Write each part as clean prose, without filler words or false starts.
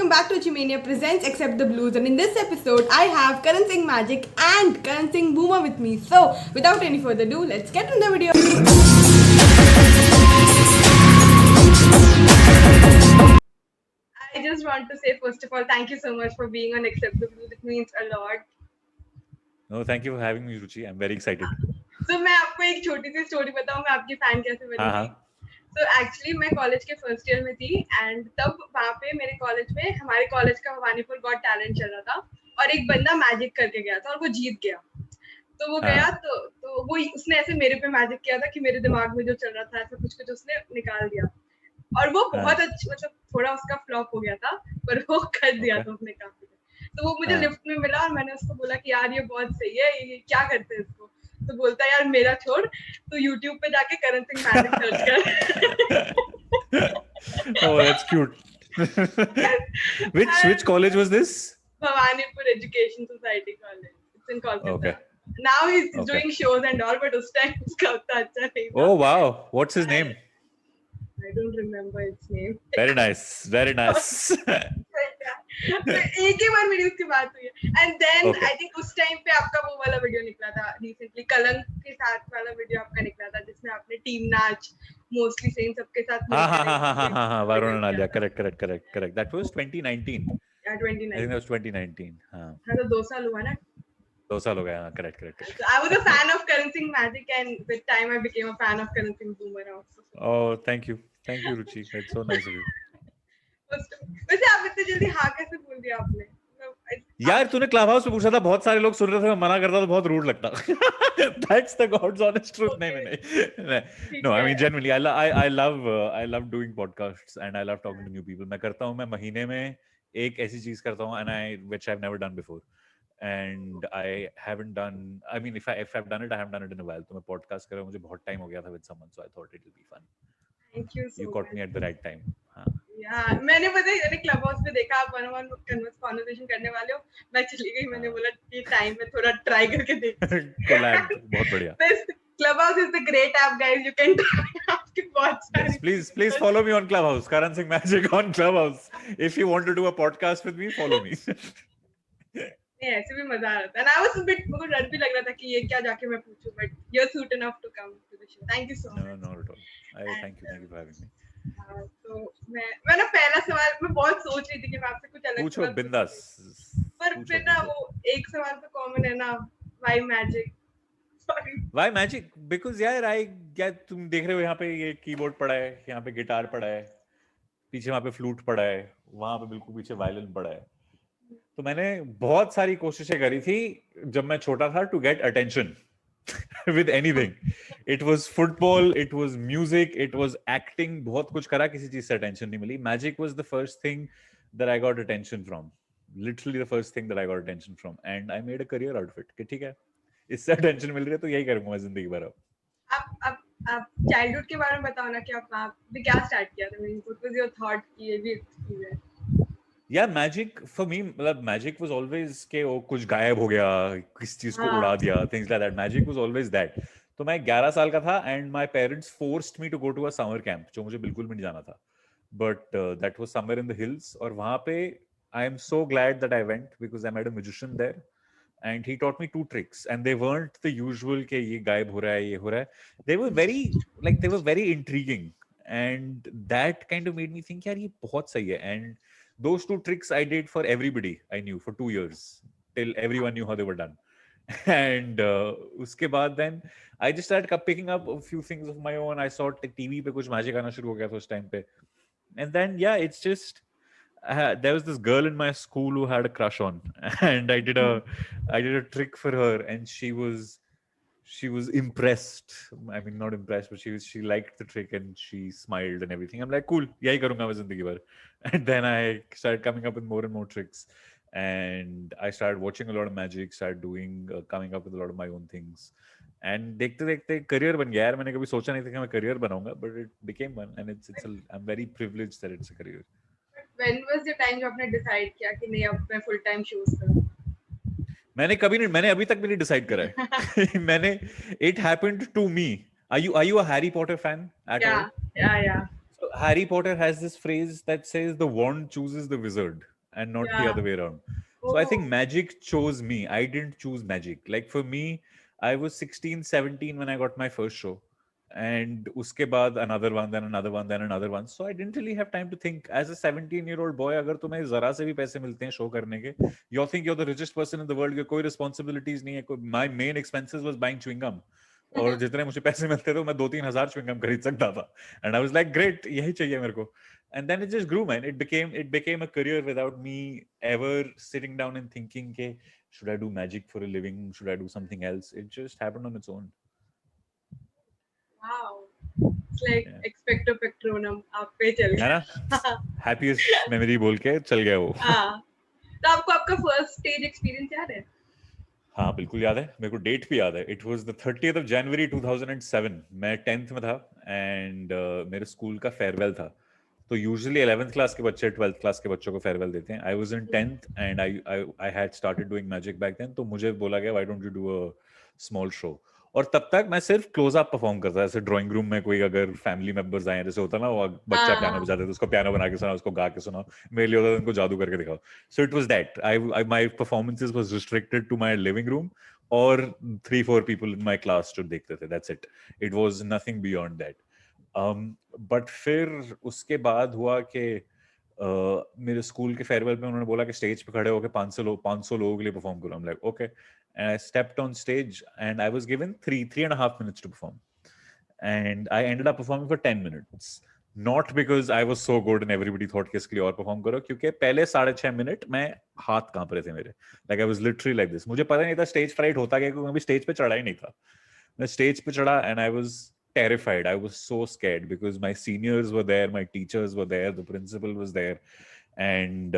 welcome back to Chimania Presents Accept the Blues, and in this episode I have Karan Singh Magic and Karan Singh Boomer with me. So without any further ado, let's get in the video. I just want to say first of all, thank you so much for being on Accept the Blues. It means a lot. No, thank you for having me, Ruchi. I'm very excited. So मैं आपको एक छोटी सी story बताऊँ मैं आपकी fan कैसे बनी थी. So actually मैं कॉलेज के फर्स्ट ईयर में थी एंड तब वहाँ पे मेरे कॉलेज में हमारे कॉलेज का भवानीपुर गॉट टैलेंट चल रहा था और एक बंदा मैजिक करके गया था और वो जीत गया. तो वो गया तो वो उसने ऐसे मेरे पे मैजिक किया था कि मेरे दिमाग में जो चल रहा था ऐसा कुछ कुछ उसने निकाल दिया और वो बहुत अच्छा मतलब थोड़ा उसका फ्लॉप हो गया था पर वो कर दिया था उसने काफी. तो वो मुझे लिफ्ट में मिला और मैंने उसको बोला कि यार ये बहुत सही है, ये क्या करते हैं इसको. तो बोलता है यार मेरा छोड़, तो YouTube पे जाके करण सिंह मैजिक सर्च कर. Oh, that's cute. Which college was this? Bhawanipur Education Society College. It's in Kolkata. Okay. Now he's doing shows and all, but उस time उसका उतना अच्छा नहीं था. Oh wow, what's his name? I don't remember its name. Very nice, very nice. एक ही बार मेरी उसकी बात हुई है एंड देन आई थिंक उस टाइम पे आपका वो वाला वीडियो निकला था रिसेंटली, कलंक के साथ वाला वीडियो आपका निकला था जिसमें आपने टीम नाच मोस्टली सेम सबके साथ हाँ Varun नालिया, correct. That was 2019. Yeah, 2019. I think that was 2019. हाँ तो 2 साल हुआ ना. 2 साल हो गया. हाँ, correct. So I was a fan of Karan Singh Magic and with time I became a fan of Karan Singh Boomer also. Oh, thank you, Ruchi. That's so nice of you. वैसे आप इतने जल्दी हाँ कैसे बोल दिया आपने? यार तूने क्लब हाउस पे पूछा था, बहुत सारे लोग सुन रहे थे, मैं मना करता तो बहुत रूड लगता. That's the God's honest truth. नहीं. No, I mean genuinely, I love doing podcasts and I love talking to new people. मैं करता हूँ, मैं महीने में एक ऐसी चीज करता हूँ and which I've never done before. And I haven't done. I mean, if I've done it, I haven't done it in a while. तो मैं podcast कर रहा हूँ, मुझे बहुत time हो गया था with someone, so I thought it will be fun. Thank you so much. You caught me at the right time. हाँ. यार मैंने पता है मैंने क्लब हाउस पे देखा आप वन ऑन कन्वर्सेशन करने वाले हो, मैं चली गई, मैंने बोला ये टाइम में थोड़ा ट्राई करके देख. कोलैब बहुत बढ़िया. Clubhouse is the great app, guys. You can आपके बहुत सारे. Yes, please follow me on Clubhouse. Karan Singh Magic on Clubhouse. If you want to do a podcast with me, follow me. नहीं ऐसे भी मजा आ रहा था. And I was a bit मुझे डर भी लग रहा था कि ये क्या जाके मैं पूछूं, but you're suited enough to come to the show. Thank you so much. No, not at all. Thank you for having me. तो मैं ना पहला सवाल मैं बहुत सोच रही थी कि मैं आपसे कुछ अलग पूछो बिंदास. पर फिर ना वो एक सवाल तो कॉमन है ना, why magic? Why magic? Because यार तुम देख रहे हो यहाँ पे ये कीबोर्ड पड़ा है, यहाँ पे गिटार पड़ा है, पीछे वहाँ पे फ्लूट पड़ा है, वहाँ पे बिल्कुल पीछे वायलिन पड़ा है. तो मैंने बहुत सारी कोशिशें करी थी जब मैं छोटा था to get attention with anything. It was football, it was music, it was acting. बहुत कुछ करा, किसी चीज से attention नहीं मिली. Magic was the first thing that I got attention from. Literally the first thing that I got attention from, and I made a career out of it. कि ठीक है, इससे attention मिल रही है तो यही करूंगा मैं जिंदगी भर. आप चाइल्डहुड के बारे में बताओ ना कि आपने क्या स्टार्ट किया था, what was your thought कि ये भी experience? Yeah, magic for me, मतलब magic was always के वो कुछ गायब हो गया, किस चीज को उड़ा दिया, things like that. Magic was always that. तो मैं 11 साल का था and my parents forced me to go to a summer camp जो मुझे बिल्कुल भी नहीं जाना था. But that was somewhere in the hills और वहाँ पे I am so glad that I went because I met a magician there and he taught me 2 tricks and they weren't the usual के ये गायब हो रहा है, ये हो रहा है. They were very intriguing and that kind of made me think यार ये बहुत सही है. And those 2 tricks I did for everybody I knew for 2 years till everyone knew how they were done. And uske baad then I just started picking up a few things of my own. I saw TV pe kuch magic aana shuru ho gaya tha us time pe. And then it's just there was this girl in my school who had a crush on and I did a trick for her and she was impressed. I mean, not impressed, but she liked the trick and she smiled and everything. I'm like, cool, yahi karunga main zindagi bhar. And then I started coming up with more and more tricks and I started watching a lot of magic, started doing coming up with a lot of my own things. And देखते देखते career बन गया यार. मैंने कभी सोचा नहीं था कि मैं career बनाऊंगा, but it became one and I'm very privileged that it's a career. When was the time जब आपने decide किया कि नहीं अब मैं full time shows करूँ? मैंने अभी तक भी नहीं डिसाइड करा है. It happened to me. Are you a Harry Potter fan at all? Yeah. So Harry Potter has this phrase that says the wand chooses the wizard. and not the Yeah. other way around. So I think Oh. magic chose me. I didn't choose magic. Like for me, I was 16, 17 when I got my first show. And uske baad another one, then another one, then another one. So I didn't really have time to think. As a 17-year-old boy, अगर तुम्हें जरा से भी पैसे मिलते हैं show करने के, you think you're the richest person in the world. कोई responsibilities नहीं है. My main expenses was buying chewing gum. और जितने मुझे पैसे मिलते थे मैं 2-3 हज़ार chewing gum खरीद सकता था. And I was like, great, यही चाहिए मेरे को. And then it just grew, man. It became a career without me ever sitting down and thinking, "Ke, should I do magic for a living? Should I do something else?" It just happened on its own. Wow. It's like Yeah. expecto patronum. आप पे चल है ना? गया. Happiest memory बोल के चल गया वो. हाँ. तो आपको आपका फर्स्ट स्टेज एक्सपीरियंस याद है? हाँ बिल्कुल याद है. मेरे को डेट भी याद है. It was the 30th of January 2007. मैं 10th में था and मेरे स्कूल का फेयरवेल था. तो यूजुअली 11th क्लास के बच्चे 12th क्लास के बच्चों को फेयरवेल देते हैं. I was in 10th and I had started doing magic back then. तो मुझे बोला गया, why don't you do a small show. और तब तक मैं सिर्फ क्लोज अप परफॉर्म करता था. जैसे ड्राइंग रूम में कोई अगर फैमिली मेंबर्स आए, जैसे होता ना वो बच्चा पियानो बजाते थे, उसको पियानो बना के सुना, उसको गा के सुना. मेरे लिए होता था उनको जादू करके दिखाओ. So it was that. My performances was restricted to my living room or 3-4 people in my class stood देखते थे. That's it. It was nothing beyond that. But फिर उसके बाद हुआ कि मेरे स्कूल के फेयरवेल में उन्होंने बोला कि स्टेज पे खड़े होकर 500 लोगों के लिए परफॉर्म करो. I'm like, okay. And I stepped on stage and I was given 3.5 minutes to perform. And I ended up performing for 10 minutes. Not because I was so good and everybody thought कि इसके लिए और perform करो, क्योंकि पहले 6.5 minute में हाथ कांप रहे थे मेरे. Like I was literally like this. मुझे पता नहीं था स्टेज फ्राइट होता क्या, क्योंकि मैं स्टेज पे चढ़ा ही नहीं था. मैं स्टेज पे चढ़ा and I was terrified. I was so scared because my seniors were there, my teachers were there, the principal was there. And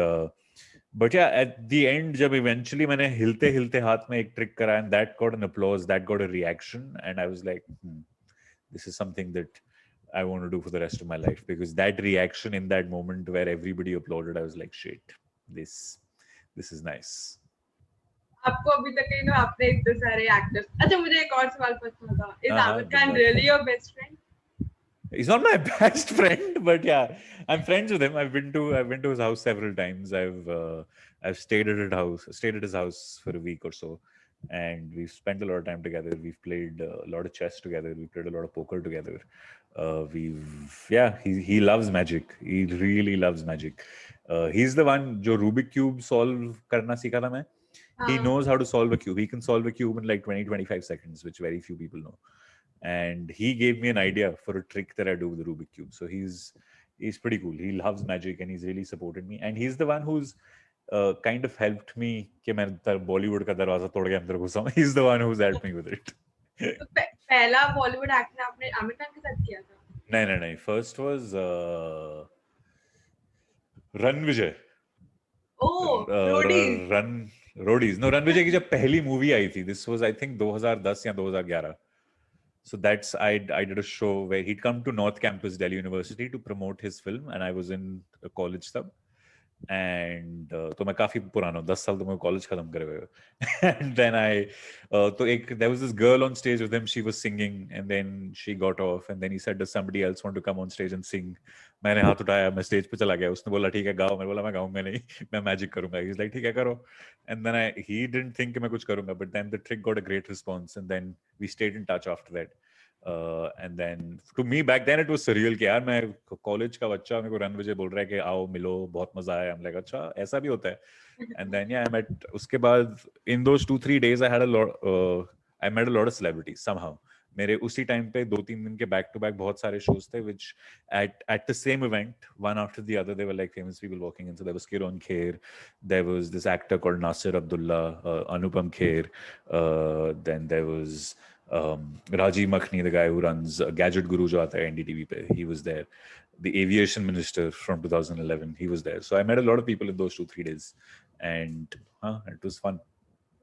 but yeah, at the end, जब eventually मैंने हिलते हिलते हाथ में एक trick करा and that got an applause, that got a reaction, and I was like, this is something that I want to do for the rest of my life, because that reaction in that moment where everybody applauded, I was like, shit, this is nice. आपको अभी तक कहीं ना आपने इतने सारे actors. अच्छा मुझे एक और सवाल पूछना था. Is हाँ, Amir Khan really your best friend? He's not my best friend, but yeah, I'm friends with him. I've been to his house several times. I've stayed at his house for a week or so, and we've spent a lot of time together. We've played a lot of chess together. We played a lot of poker together. He loves magic. He really loves magic. He's the one जो Rubik cube solve करना सीखा था मैं. He knows how to solve a cube. He can solve a cube in like 20-25 seconds, which very few people know. And he gave me an idea for a trick that I do with the Rubik cube. So he's pretty cool. He loves magic and he's really supported me. And he's the one who's kind of helped me कि मैं Bollywood का दरवाजा तोड़ के अंदर घुसा हूँ. He's the one who's helped me with it. तो पहला बॉलीवुड एक्टर आपने आमिर खान के साथ किया था? नहीं. First was Run Vijay. Oh, Roadies. Roadies. No, Run Vijay की जब पहली मूवी आई थी, this was I think 2010 या 2011. So that's I did a show where he'd come to North Campus, Delhi University, to promote his film, and I was in a college तब. And तो मैं काफी पुराना हूँ, 10 साल तो मैं कॉलेज खत्म करे हुए. And then there was this girl on stage with him. She was singing, and then she got off, and then he said, does somebody else want to come on stage and sing? मैंने हाथ उठाया, मैं stage पे चला गया. उसने बोला ठीक है गाओ. मैंने बोला मैं गाऊंगा नहीं, मैं मैजिक करूंगा. He's like ठीक है करो. And then he didn't think कि मैं कुछ करूंगा, but then the trick got a great response, and then we stayed in touch after that. And then to me back then it was surreal कि यार मैं कॉलेज का बच्चा मेरे को रन विजय बोल रहा है कि आओ मिलो, बहुत मजा आया. I'm like अच्छा ऐसा भी होता है. And then I met उसके बाद in those 2-3 days I met a lot of celebrities somehow. मेरे उसी टाइम पे 2-3 दिन के बैक टू बैक बहुत सारे शोज थे which at the same event, one after the other, there were like famous people walking in. So there was Kiran Kher, there was this actor called Nasir Abdullah, Anupam Kher, then there was Rajiv Makhni, the guy who runs Gadget Guru jo aata hai NDTV pe, he was there. The aviation minister from 2011, he was there. So I met a lot of people in those 2-3 days, and it was fun.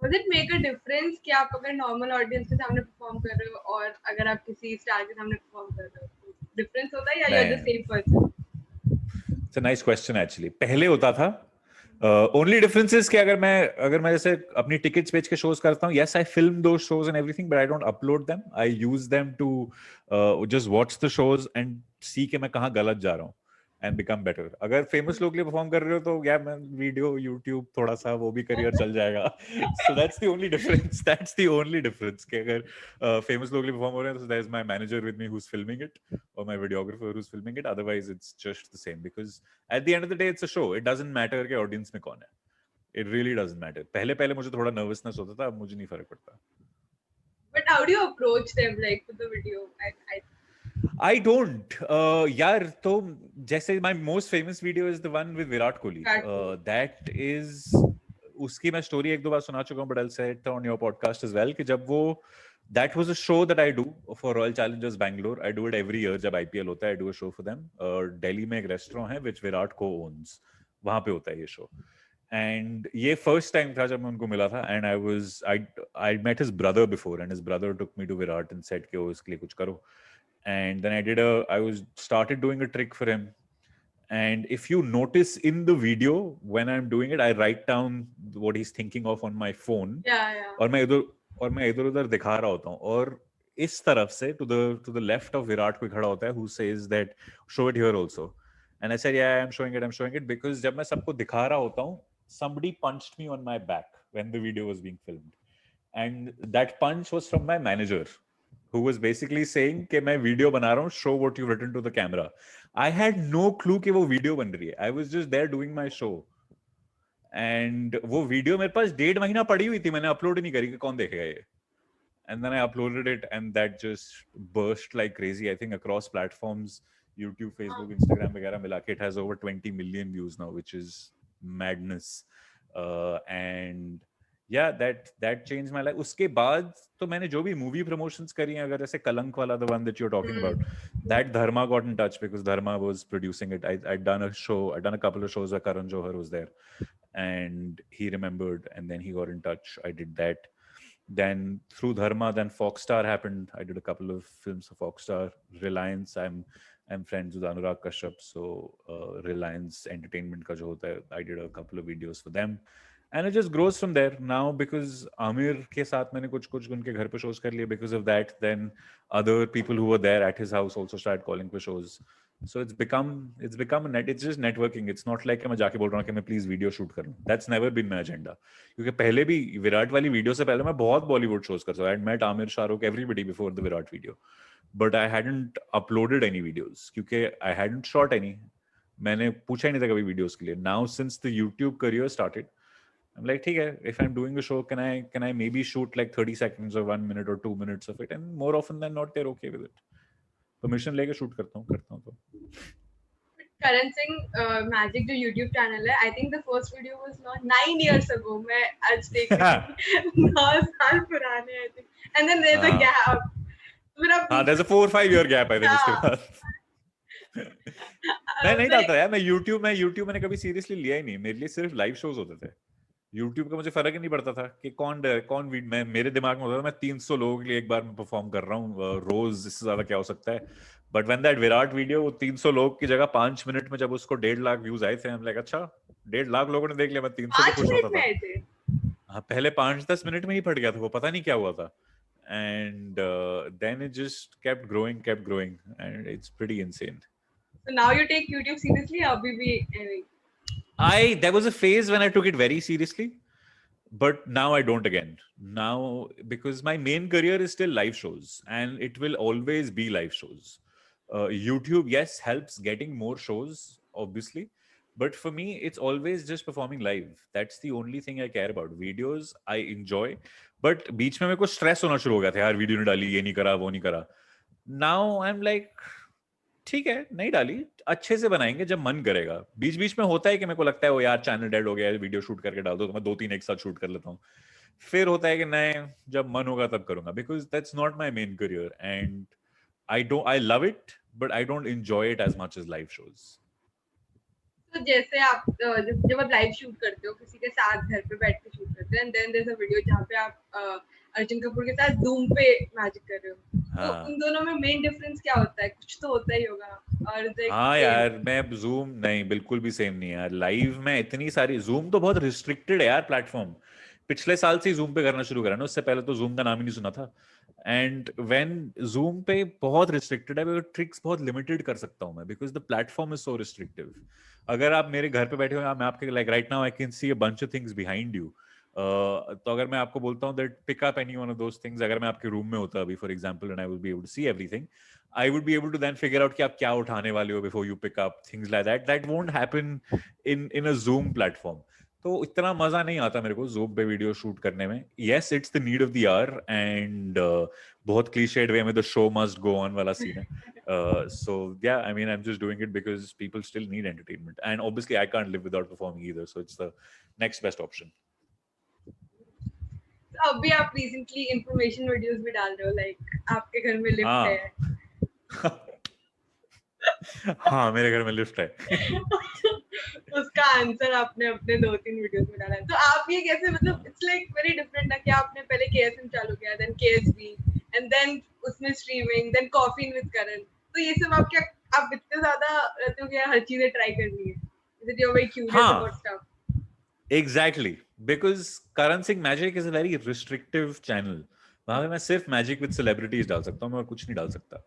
Does it make a difference कि आप अगर normal audience के सामने perform कर रहे हो और अगर आप किसी स्टार के सामने परफॉर्म कर रहे हो, डिफरेंस होता है या you are the same person? It's a nice question actually. पहले होता था. Only difference is कि अगर मैं जैसे अपनी टिकट्स बेच के शोज करता हूँ, yes I film those shows and everything, but I don't upload them. I use them to just watch the shows and see कि मैं कहाँ गलत जा रहा हूँ. and become better. अगर famous लोग के लिए perform कर रहे हो तो yeah man, video, YouTube थोड़ा सा वो भी career चल जाएगा. So that's the only difference. That's the only difference. कि अगर famous लोग के लिए perform हो रहे हैं, so there's my manager with me who's filming it, or my videographer who's filming it. Otherwise, it's just the same because at the end of the day, it's a show. It doesn't matter कि audience में कौन है. It really doesn't matter. पहले मुझे थोड़ा nervousness होता था, अब मुझे नहीं फर्क पड़ता. But how do you approach them, like with the video? I don't. यार तो जैसे my most famous video is the one with Virat Kohli. That is उसकी मैं story एक दो बार सुना चुका हूँ, but I'll say it on your podcast as well कि जब वो that was a show that I do for Royal Challengers Bangalore. I do it every year जब IPL होता है. I do a show for them. Delhi में एक restaurant है which Virat co-owns. वहाँ पे होता है ये show. And ये first time था जब मैं उनको मिला था, and I met his brother before, and his brother took me to Virat and said कि वो इसके लिए कुछ करो. And then I started doing a trick for him. And if you notice in the video, when I'm doing it, I write down what he's thinking of on my phone. Yeah. और मैं इधर उधर दिखा रहा होता हूँ. और इस तरफ से to the left of Virat कोई खड़ा होता है who says that show it here also. And I said, yeah, I'm showing it because जब मैं सबको दिखा रहा होता हूँ, somebody punched me on my back when the video was being filmed. And that punch was from my manager, who was basically saying कि मैं video बना रहा हूँ, show what you've written to the camera. I had no clue कि वो video बन रही है. I was just there doing my show. And वो वीडियो मेरे पास 1.5 महीना पड़ी हुई थी, मैंने अपलोड ही नहीं करी कि कौन देखेगा ये. And then I uploaded it and that just burst like crazy. I think across platforms, YouTube, Facebook, Instagram वगैरह मिला के it has over 20 million views now, which is madness. And yeah, that changed my life. उसके बाद तो मैंने जो भी movie promotions करी हैं, अगर जैसे कलंक वाला, the one that you're talking about, that Dharma got in touch because Dharma was producing it. I'd done a couple of shows where Karan Johar was there, and he remembered, and then he got in touch. I did that. Then through Dharma, then Foxstar happened. I did a couple of films for Foxstar. Reliance, I'm friends with Anurag Kashyap, so Reliance Entertainment का जो होता है, I did a couple of videos for them. And it just grows from there now because Amir के साथ मैंने कुछ उनके घर पे shows कर लिए. Because of that, then other people who were there at his house also started calling for shows. So it's become it's just networking. It's not like मैं जाके बोल रहा हूँ कि मैं please video shoot कर लूँ. That's never been my agenda. क्योंकि पहले भी विराट वाली वीडियो से पहले मैं बहुत बॉलीवुड shows करता था. I had met Amir, Shahrukh, everybody before the Virat video, but I hadn't uploaded any videos क्योंकि I hadn't shot any. मैंने पूछा ही नहीं था कभी videos के लिए. Now since the YouTube career started, I'm like, ठीक है, if I'm doing a show, can I maybe shoot like 30 seconds or 1 minute or 2 minutes of it? And more often than not, they're okay with it. Permission लेके shoot करता हूँ तो. Karan Singh Magic जो YouTube channel है, I think the first video was not 9 years ago. मैं आज देख रही 9 साल पुराने I think. And then there's a gap. There's a 4 or 5 year gap I think उसके बाद. मैं नहीं डालता यार, मैं YouTube मैंने कभी seriously लिया ही नहीं. मेरे लिए सिर्फ live shows होते थे. YouTube का मुझे फर्क ही नहीं पड़ता था कि कौन मेरे दिमाग में होता था मैं 300 लोगों के लिए एक बार में परफॉर्म कर रहा हूँ, रोज इससे ज्यादा क्या हो सकता है. But when that Virat video, वो 300 लोग की जगह 5 मिनट में जब उसको 1.5 लाख व्यूज आए थे, हम लाइक अच्छा 1.5 लाख लोगों ने देख लिया, मैं 300 पे खुश होता था. हाँ, पहले 5-10 मिनट में ही फट गया था वो, पता नहीं क्या हुआ था. And then it just kept growing and it's pretty insane. So now you take YouTube seriously or भी there was a phase when I took it very seriously, but now I don't again. Now, because my main career is still live shows and it will always be live shows. YouTube, yes, helps getting more shows, obviously. But for me, it's always just performing live. That's the only thing I care about. Videos, I enjoy. But बीच में मेरे को stress होना शुरू हो गया था, यार video नहीं डाली, ये नहीं करा, वो नहीं करा. Now I'm like, ठीक है, नहीं डाली, अच्छे से बनाएंगे जब मन करेगा. बीच बीच में होता है कि मेरे को लगता है वो यार चैनल डेड हो गया है, वीडियो शूट करके डाल दो, तो मैं 2-3 एक साथ शूट कर लेता हूँ. फिर होता है कि नहीं, जब मन होगा तब करूंगा. Because that's not my main career and I love it, but I don't enjoy it as much as live shows. तो जैसे आप जब आप लाइव शूट करते हो किसी के साथ घर पे बैठ के शूट करते हो, and then there is a video जहाँ पे आप अर्जुन कपूर के साथ धूम पे मैजिक कर रहे हो, तो उन दोनों में मेन डिफरेंस क्या होता है? कुछ तो होता ही होगा. और हाँ यार, मैं Zoom नहीं, बिल्कुल भी सेम नहीं है यार. लाइव में इतनी सारी, Zoom तो बहुत रिस्ट्रिक्टेड है यार प्लेटफॉर्म. पिछले साल से जूम पे करना शुरू करा ना, उससे पहले तो जूम का नाम ही नहीं सुना था. एंड व्हेन जूम पे बहुत रिस्ट्रिक्टेड है, ट्रिक्स बहुत लिमिटेड कर सकता हूँ मैं, because the platform is so restrictive. अगर आप मेरे घर पे बैठे हो, मैं आपके like right now I can see a bunch of things behind you. तो अगर मैं आपको बोलता हूँ that pick up any one of those things, अगर मैं आपके रूम में होता अभी for example, and I will be able to see everything, I would be able to then figure out कि आप क्या उठाने वाले हो before you pick up things like that. That won't happen in a Zoom platform. तो इतना मजा नहीं आता मेरे को Zoom पे वीडियो शूट करने में. Yes, it's the need of the hour and बहुत cliched way में the show must go on वाला scene है. So yeah, I mean, I'm just doing it because people still need entertainment, and obviously I can't live without performing either. So it's the next best option. अभी आप recently information videos भी डाल रहे हो, like आपके घर में lift है. हाँ, मेरे घर में लिफ्ट है. उसका आंसर आपने अपने 2-3 वीडियोस में डाला है. तो आप ये कैसे, मतलब इट्स लाइक वेरी डिफरेंट ना कि आपने पहले केएसएम चालू किया, देन केएसबी, एंड देन उसमें स्ट्रीमिंग, देन कॉफी विद करण. तो ये सब आप क्या, आप इतने ज्यादा रहते हो कि हर चीजें ट्राई करनी है? Is it you are very curious about stuff? Exactly, because Karan Singh Magic is a very restrictive channel. वहां पे मैं सिर्फ मैजिक विद सेलिब्रिटीज डाल सकता हूँ, मैं और कुछ नहीं डाल सकता.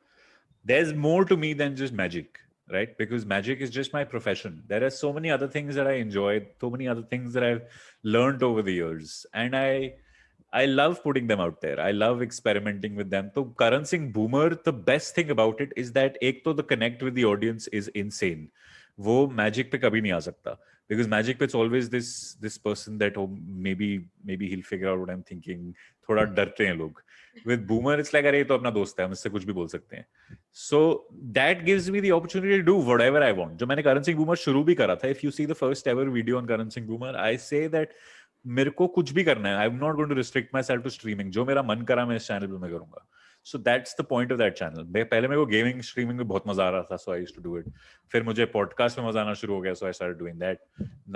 There's more to me than just magic, right? Because magic is just my profession. There are so many other things that I enjoy, so many other things that I've learned over the years, and I love putting them out there. I love experimenting with them. So Karan Singh Boomer, the best thing about it is that एक तो the connect with the audience is insane. वो magic पे कभी नहीं आ सकता, because magic पे it's always this person that, oh, maybe he'll figure out what I'm thinking. थोड़ा डरते हैं लोग. With Boomer it's like, अरे ये तो अपना दोस्त है, हम इससे कुछ भी बोल सकते हैं. So that gives me the opportunity to do whatever I want. जो मैंने करण सिंह बूमर शुरू भी करा था, if you see the first ever video on Karan Singh boomer, I say that मेरे को कुछ भी करना है, I'm not going to restrict myself to streaming. जो मेरा मन करा मैं इस चैनल पे मैं करूंगा. So that's the point of that channel. पहले मेरे को गेमिंग स्ट्रीमिंग में बहुत मजा आ रहा था, so I used to do it. फिर मुझे पॉडकास्ट में मजा आना शुरू हो गया, so I started doing that.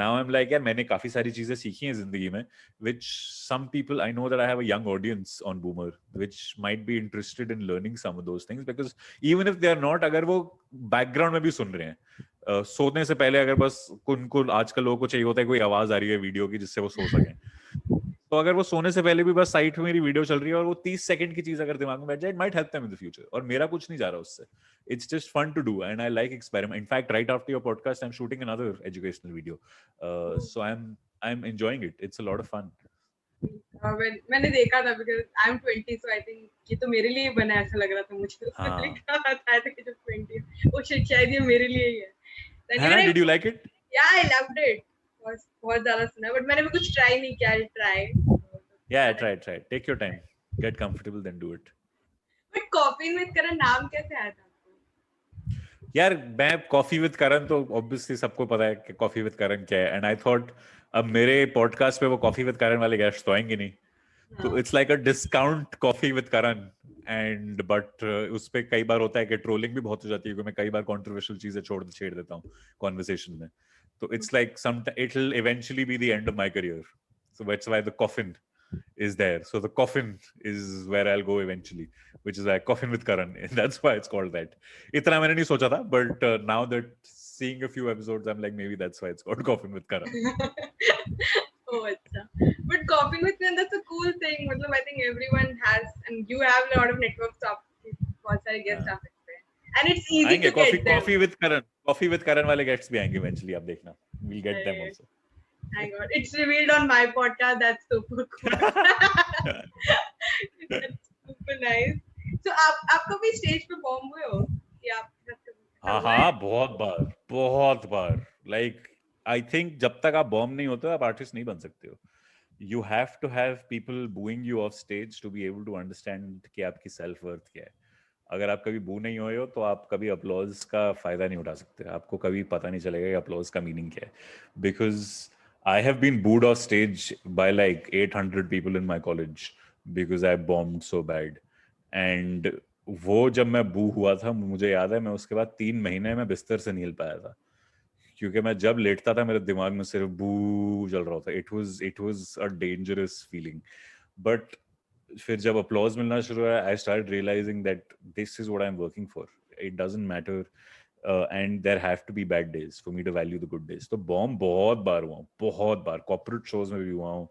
Now I'm like, यार मैंने काफी सारी चीजें सीखी हैं जिंदगी में, which some people, I know that I have a young audience on Boomer which might be interested in learning some of those things, because even if they are not, अगर वो बैकग्राउंड में भी सुन रहे हैं, सोने से पहले अगर बस उनको, आजकल लोगों को चाहिए होता है कोई आवाज आ रही है वीडियो की जिससे वो सो सकें, तो अगर वो सोने से पहले भी बस साइड पे मेरी वीडियो चल रही है और वो 30 सेकंड की चीज अगर दिमाग में बैठ जाए, it might help them in the future. और मेरा कुछ नहीं जा रहा उससे. It's just fun to do, and I like experiment. In fact, right after your podcast, I'm shooting another educational video. So I'm enjoying it. It's a lot of fun. मैंने देखा था, because I'm 20, so I think ये तो मेरे लिए बना है, ऐसा लग रहा था मुझे. उसमें लिखा था कि जब 20, वो शायद ये मेरे लिए ही है. Hannah, did you like it? Yeah, I loved it. बहुत ज्यादा सुना, बट मैंने भी कुछ ट्राई नहीं किया. Try. Yeah, try. Take your time. Get comfortable, then do it. But coffee with Karan नाम कैसे आया था? यार मैं कॉफी विद करण तो ऑब्वियसली सबको पता है कि कॉफी विद करण क्या है, एंड आई थॉट अब मेरे पॉडकास्ट पे वो कॉफी विद करण वाले गेस्ट तो आएंगे नहीं, तो it's like a discount coffee with Karan. And but उस पे कई बार होता है कि ट्रोलिंग भी बहुत हो जाती है, क्योंकि मैं कई बार कंट्रोवर्शियल चीजें छेड़ देता हूँ कॉन्वर्सेशन में. तो it's like some it will eventually be the end of my career, so that's why the coffin is there. So the coffin is where I'll go eventually, which is like Coffin with Karan. That's why it's called that. Itna maine nahi socha tha, but now that seeing a few episodes, I'm like, maybe that's why it's called Coffin with Karan. Oh, अच्छा. But Coffin with Karan, that's a cool thing. मतलब I think everyone has, and you have a lot of networks up. बहुत सारे guests आ सकते हैं. And it's easy to get them. Coffee with Karan वाले guests भी आएंगे eventually, आप देखना. We'll get them also. Hang on, it's revealed on my podcast. That's super cool. That's super nice. So आप कभी स्टेज पे बॉम्ब हुए हो? या हाँ, बहुत बार. Like I think जब तक आप बॉम्ब नहीं होते आप आर्टिस्ट नहीं बन सकते हो. You have to have people booing you off stage to be able to understand कि आपकी self worth क्या है. अगर आप कभी बू नहीं हुए हो तो आप कभी अपलॉज का फायदा नहीं उठा सकते. आपको कभी पता नहीं चलेगा कि अपलॉज का मीनिंग क्या है. Because I have been booed off stage by like 800 people in my college because I bombed so bad. And वो जब मैं बू हुआ था, मुझे याद है मैं उसके बाद 3 महीने में बिस्तर से नहीं हिल पाया था, क्योंकि मैं जब लेटता था मेरे दिमाग में सिर्फ बू चल रहा था. It was a dangerous feeling. But फिर जब अपलॉज मिलना शुरू हुआ, I start realizing that this is what I am working for. It doesn't matter. And there have to be bad days for me to value the good days. तो bomb बहुत बार corporate shows में भी हुआ हूँ,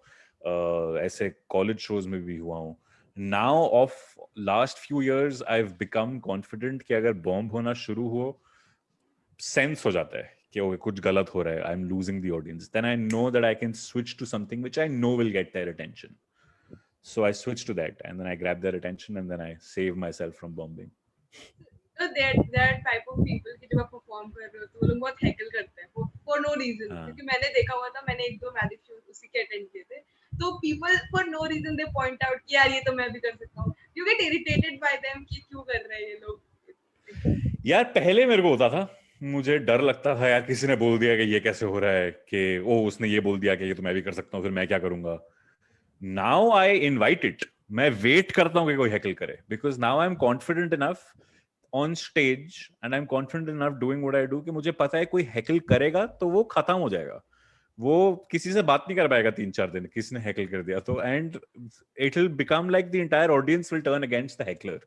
ऐसे college shows में भी हुआ हूँ. Now of last few years I've become confident कि अगर बॉम्ब होना शुरू हो, सेंस हो जाता है कि ओके कुछ गलत हो रहा है, I am losing the audience, then I know that I can switch to something which I know will get their attention. So I switch to that and then I grab their attention and then I save myself from bombing. So there are type of people कि जब आप perform कर रहे हो तो वो लोग बहुत हैकल करते हैं for no reason. हाँ. क्योंकि मैंने देखा हुआ था, मैंने एक दो मैजिक शोज उसी के अटेंड किए थे, तो people for no reason they point out कि यार ये तो मैं भी कर सकता हूँ. You get irritated by them कि क्यों कर रहे हैं ये लोग. यार पहले मेरे को होता था, मुझे डर लगता था यार किसी ने बोल दिया कि ये कैसे हो रहा है, कि ओ उसने ये बोल दिया कि ये तो मैं भी कर सकता हूँ, फिर मैं क्या करूंगा. नाउ आई इनवाइट इट, मैं वेट करता हूँ कि कोई हैकल करे, because now I am confident enough on stage and I am confident enough doing what I do कि मुझे पता है कोई हैकल करेगा तो वो खत्म हो जाएगा, वो किसी से बात नहीं कर पाएगा 3-4 दिन, किसी ने हैकल कर दिया तो, and it will become like the entire audience will turn against the heckler.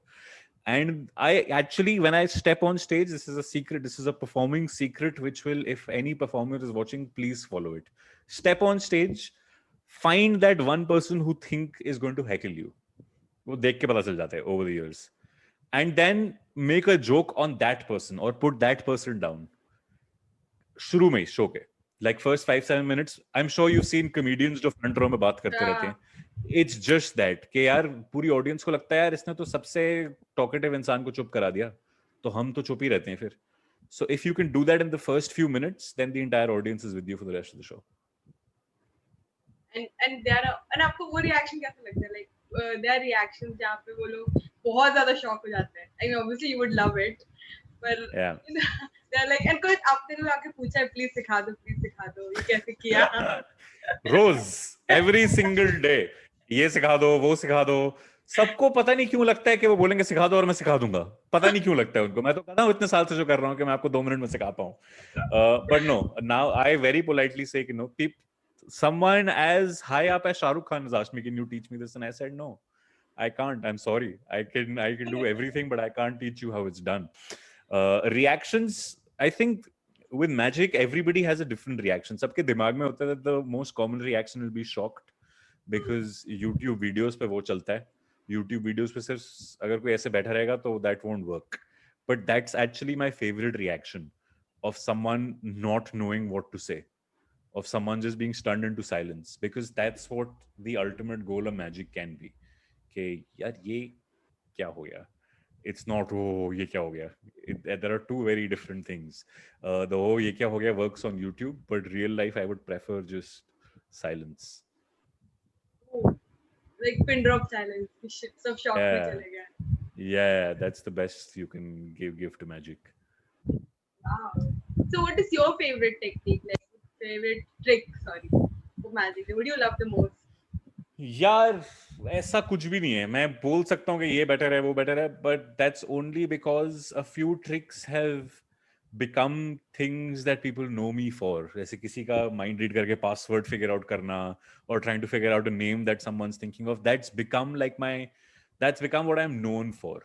And I actually, when I step on stage, this is a secret, this is a performing secret which will, if any performer is watching, please follow it. Step on stage, find that one person who think is going to heckle you, वो देख के पता चल जाता है over the years, and then make a joke on that person or put that person down शुरू में show के, like first 5-7 minutes. I'm sure you've seen comedians जो front row में बात करते रहते हैं. It's just that कि यार पूरी ऑडियंस को लगता है यार इसने तो सबसे टॉकेटिव इंसान को चुप करा दिया, तो हम तो चुप ही रहते हैं फिर. So if you can do that in the first few minutes, then the entire audience is with you for the rest of the show. And आपको वो रिएक्शन कैसा लगता है, like their reactions जहाँ पे वो लोग बहुत ज्यादा शॉक हो जाते हैं. I mean obviously you would love it, but Yeah. they're like, and कोई आपने लोग आके पूछा है प्लीज सिखा दो ये कैसे किया. रोज every single day ये सिखा दो वो सिखा दो. सबको पता नहीं क्यों लगता है कि वो बोलेंगे सिखा दो और मैं सिखा दूंगा, पता नहीं क्यों लगता है उनको. मैं तो कहता हूँ इतने साल से जो कर रहा हूँ कि मैं आपको 2 मिनट में सिखा पाऊं. But no, now I very politely say, you know, someone as high up as Shah Rukh Khan has asked me, can you teach me this? And I said, no, I can't. I'm sorry. I can do everything, but I can't teach you how it's done. Reactions, I think with magic, everybody has a different reaction. सबके दिमाग में होता है that the most common reaction will be shocked, because YouTube videos पे वो चलता है. YouTube videos पे सिर्फ अगर कोई ऐसे बैठा रहेगा तो that won't work. But that's actually my favorite reaction of someone not knowing what to say, of someone just being stunned into silence, because that's what the ultimate goal of magic can be. कि यार ये क्या हो गया? It's not oh ये क्या हो गया? There are two very different things. The oh ये क्या हो गया works on YouTube, but real life I would prefer just silence. Like pin drop silence, सब शॉक में चले गए. Yeah, that's the best you can give to magic. Wow. So what is your favorite technique, like favorite trick, sorry, for magic? What do you love the most? यार ऐसा कुछ भी नहीं है. मैं बोल सकता हूँ कि ये बेटर है वो बेटर है, but that's only because a few tricks have become things that people know me for. जैसे किसी का mind read करके password figure out करना, or trying to figure out a name that someone's thinking of. That's become what I'm known for.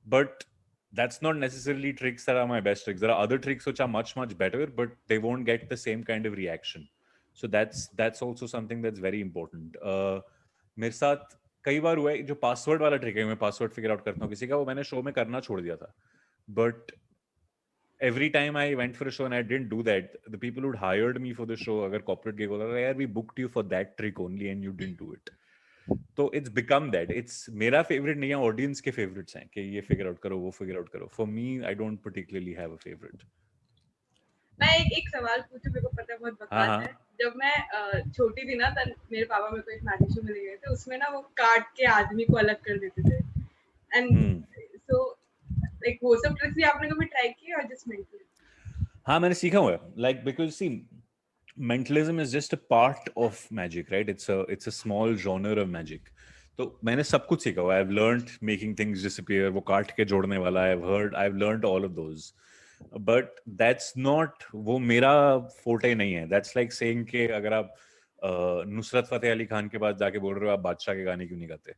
But that's not necessarily tricks that are my best tricks. There are other tricks which are much better, but they won't get the same kind of reaction. So that's also something that's very important. मेरे साथ कई बार हुआ है जो password वाला trick है, मैं password figure out करता हूँ किसी का, वो मैंने शो में करना छोड़ दिया था. But every time I went for a show and I didn't do that, the people who'd hired me for the show, अगर corporate gig होता था, यार we booked you for that trick only and you didn't do it. तो it's become that. It's मेरा favorite नहीं है, audience के favorites हैं कि ये figure out करो वो figure out करो. For me, I don't particularly have a favorite. मैं एक सवाल पूछूं, मेरे को पता है बहुत बकवास है. जब मैं छोटी थी ना, तब मेरे पापा मेरे को एक मैजिक शो में ले गए थे, उसमें ना वो काट के आदमी को अलग कर देते थे. एंड सो लाइक वो सब ट्रिक्स भी आपने कभी ट्राई किए और जस्ट मेंटली? हाँ मैंने सीखा हुआ है. Like because see, mentalism is just a part of magic, right? It's a small genre of magic. तो मैंने सब कुछ सीखा हुआ है. I've learned making things disappear, वो काट के जोड़ने वाला. I've learned all of those. But that's not, वो मेरा फोटे नहीं है. That's like saying कि अगर आप नुसरत फतेह अली खान के पास जाके बोल रहे हो आप बादशाह के गाने क्यों नहीं गाते,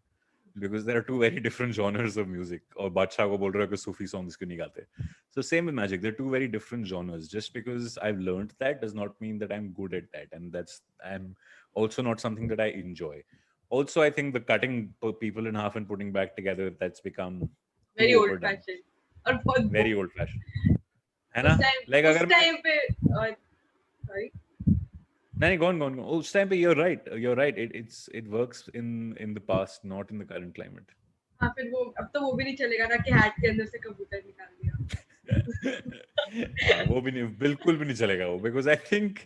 because there are two very different genres of music. और बादशाह को बोल रहे हो कि सूफी songs क्यों नहीं गाते? So same with magic. They're two very different genres. Just because I've learned that does not mean that I'm good at that, and I'm also not something that I enjoy. Also, I think the cutting people in half and putting back together, that's become too very old overdone. fashioned और बहुत Very old fashioned. है ना? Like उस अगर time पे sorry नहीं, go on. उस time पे you're right. It works in the past, not in the current climate. हाँ फिर वो अब तो वो भी नहीं चलेगा ना कि हैट के अंदर से कबूतर निकाल दिया वो भी नहीं, बिल्कुल भी नहीं चलेगा वो, because I think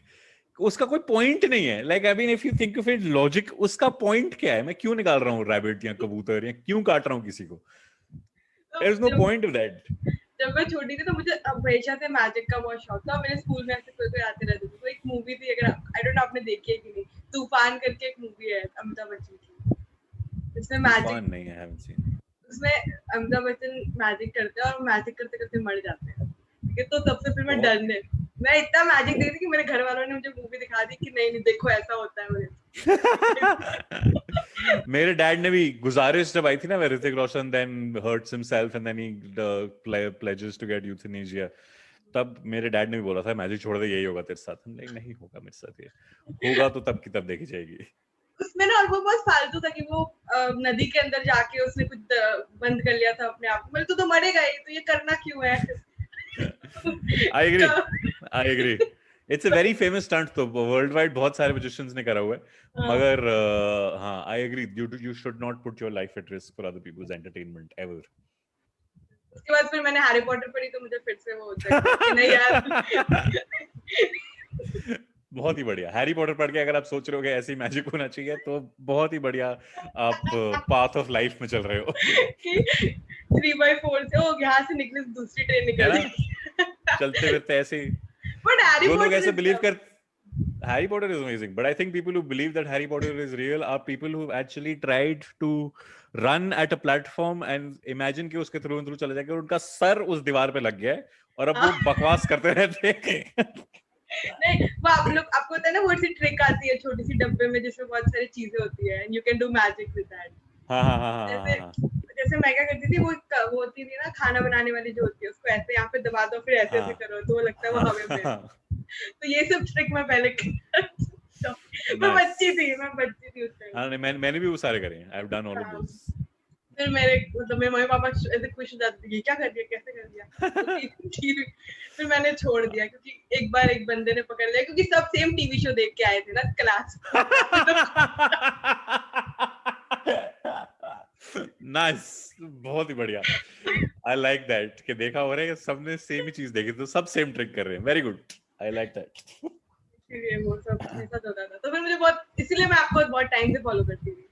उसका कोई पॉइंट नहीं है. Like I mean, if you think of it logic, उसका पॉइंट क्या है? मैं क्यों निकाल रहा हूँ रैबिट या कबूतर या क्यों काट रहा हूँ किसी को? There is no point of that. जब मैं छोटी थी तो मुझे हमेशा से मैजिक का बहुत शौक था. मेरे स्कूल में ऐसे कोई आते रहते थे. तो एक मूवी थी, अगर आई डोंट नो आपने देखी है कि नहीं, तूफान करके एक मूवी है अमिताभ बच्चन की. इसमें मैजिक नहीं है, haven't seen. उसमें अमिताभ बच्चन मैजिक करते हैं और मैजिक करते करते मर जाते हैं. ठीक है, तो तब से फिर मैं डरने, मैं इतना मैजिक देखती थी कि मेरे घर वालों ने मुझे मूवी दिखा दी कि नहीं देखो ऐसा होता है मुझे. मेरे डैड ने भी गुजारिश जब आई थी ना, where Hrithik Roshan then hurts himself and then he pledges to get euthanasia, तब मेरे डैड ने भी बोला था मैजिक छोड़ दे, यही होगा तेरे साथ. हम नहीं होगा मेरे साथ, ये होगा तो तब की तब देखी जाएगी. उसमें ना, और वो बहुत फालतू था कि वो नदी के अंदर जाके उसने कुछ बंद कर लिया था अपने आप को. मतलब तो मरेगा ही, तो ये करना क्यों है? I agree. It's a very famous stunt, तो वर्ल्ड वाइड बहुत सारे magicians ने करा हुआ है. मगर हाँ, I agree. You should not put your life at risk for other people's entertainment ever. उसके बाद फिर मैंने हैरी पॉटर पढ़ी तो मुझे फिर से वो होता है कि नहीं यार. बहुत ही बढ़िया. हैरी पॉटर पढ़ के अगर आप सोच रहे हो कि ऐसी मैजिक होना चाहिए, तो बहुत ही बढ़िया आप पाथ ऑफ लाइफ में चल रहे हो. कि 3/4 से वो यहाँ से निकले, दूसरी ट्रेन निकल गई. चलते फिरते ऐसे. बट हैरी जो लोग पॉटर ऐसे बिलीव कर, Harry Potter is amazing, but I think people who believe that Harry Potter is real are people who actually tried to run at a platform and imagine कि उसके through चले जाएंगे और उनका सर उस दीवार पे लग गया है और अब वो बकवास करते रहते हैं. नहीं, वो आप लोग, आपको पता है ना, वो सी ट्रिक आती है छोटी सी डब्बे में जिसमें बहुत सारी चीजें होती है and you can do magic with that. हाँ. जैसे मैं क्या करती थी, वो होती थी ना खाना बनाने वाली जो होती है, उसको ऐसे यहाँ पे दबा दो, फिर ऐसे करो तो वो लगता है वो हवा में. तो ये सब ट्रिक मैं पहले मैं बच्ची थी उस टाइम. हाँ, मैंने भी वो सारे करे हैं. I've done all of those. फिर मेरे मम्मी पापा ऐसे खुश हो जाते थे, क्या कर दिया, कैसे कर दिया. फिर मैंने छोड़ दिया क्योंकि एक बार एक बंदे ने पकड़ लिया, क्योंकि सब सेम टीवी शो देख के आए थे ना क्लास. नाइस, बहुत ही बढ़िया. आई लाइक दैट कि देखा हो रहा है कि सबने सेम ही चीज देखी तो सब सेम ट्रिक कर रहे हैं. Very good, I like that. इसलिए वो सब ऐसा होता था. तो फिर मुझे बहुत, इसीलिए मैं आपको बहुत टाइम से फॉलो करती थी.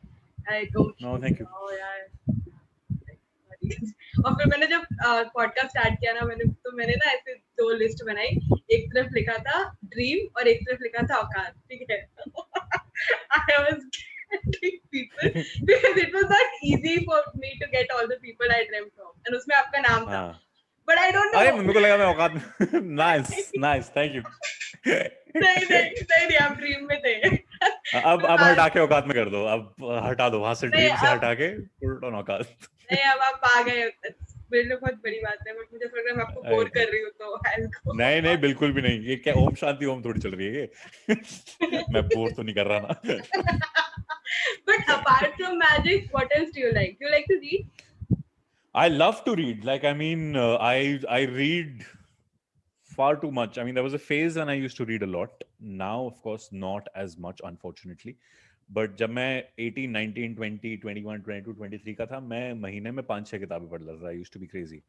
I don't know, thank you. और फिर मैंने जब पॉडकास्ट स्टार्ट किया ना, मैंने ना ऐसे 2 लिस्ट बनाई. एक तरफ लिखा था ड्रीम और एक तरफ लिखा था औकात. ठीक है. I was getting people because it was not easy for me to get all the people I dreamt of. And उसमें आपका नाम था. But I don't know. अरे मेरे को लगा मैं औकात में. Nice, thank you. नहीं, आप ड्रीम में थे. अब हटा के औकात में कर दो. अब हटा दो वहां से, ड्रीम से हटा के पुट ऑन औकात. नहीं, अब आप आ गए, मेरे लिए बहुत बड़ी बात है. बट मुझे लग रहा है मैं आपको बोर कर रही हूँ, तो नहीं, बिल्कुल भी नहीं. ये क्या ओम शांति ओम थोड़ी चल रही है ये. मैं बोर तो नहीं कर रहा ना. But apart from magic, what else do you like? Do you like to read? I love to read. Like, I mean, I read far too much. I mean, there was a phase when I used to read a lot. Now, of course, not as much, unfortunately. But जब मैं 18, 19, 20, 21, 22, 23 का था, मैं महीने में 5-6 किताबें पढ़ लेता था. I used to be crazy.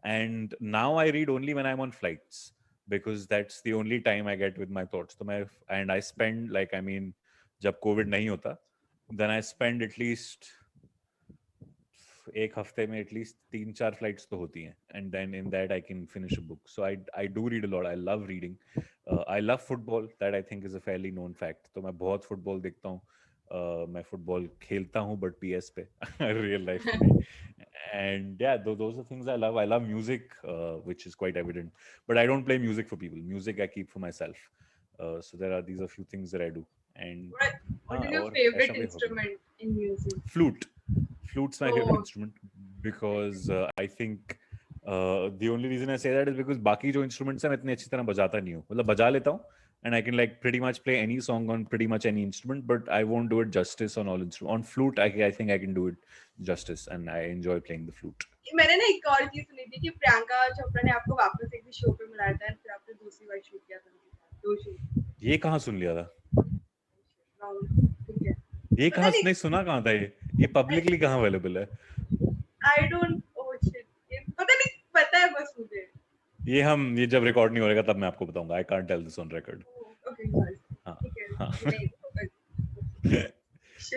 And now I read only when I'm on flights, because that's the only time I get with my thoughts. तो मैं, and I spend, like, I mean, जब COVID नहीं होता, then I spend at least एक हफ्ते में at least 3-4 flights तो होती हैं, and then in that I can finish a book. So I do read a lot. I love reading. I love football. That I think is a fairly known fact. तो मैं बहुत football देखता हूँ. मैं football खेलता हूँ but PS पे, real life में. And yeah, those are things I love. I love music, which is quite evident, but I don't play music for people. Music I keep for myself. So these are few things that I do. And what is your favorite instrument in music? Flute. Flute's my favorite instrument because I think the only reason I say that is because बाकी जो instruments हैं मैं इतनी अच्छी तरह बजाता नहीं हूँ. मतलब बजा लेता हूँ and I can like pretty much play any song on pretty much any instrument, but I won't do it justice on all instruments. On flute, I think I can do it justice, and I enjoy playing the flute. मैंने ना एक और चीज सुनी थी कि प्रियंका चोपड़ा ने आपको वापस एक शो पे बुलाया था और फिर आपने दूसरी बार शूट किया था उनके साथ, 2 शूट. ये कहाँ सुन लिया था? ठीक है. ये कहाँ नहीं सुना कहाँ था ये पब्लिकली कहाँ अवेलेबल है? I don't oh shit. पता नहीं, पता है बस मुझे. ये जब रिकॉर्ड नहीं हो रहेगा तब मैं आपको बताऊंगा. I can't tell this on record. Okay, हाँ.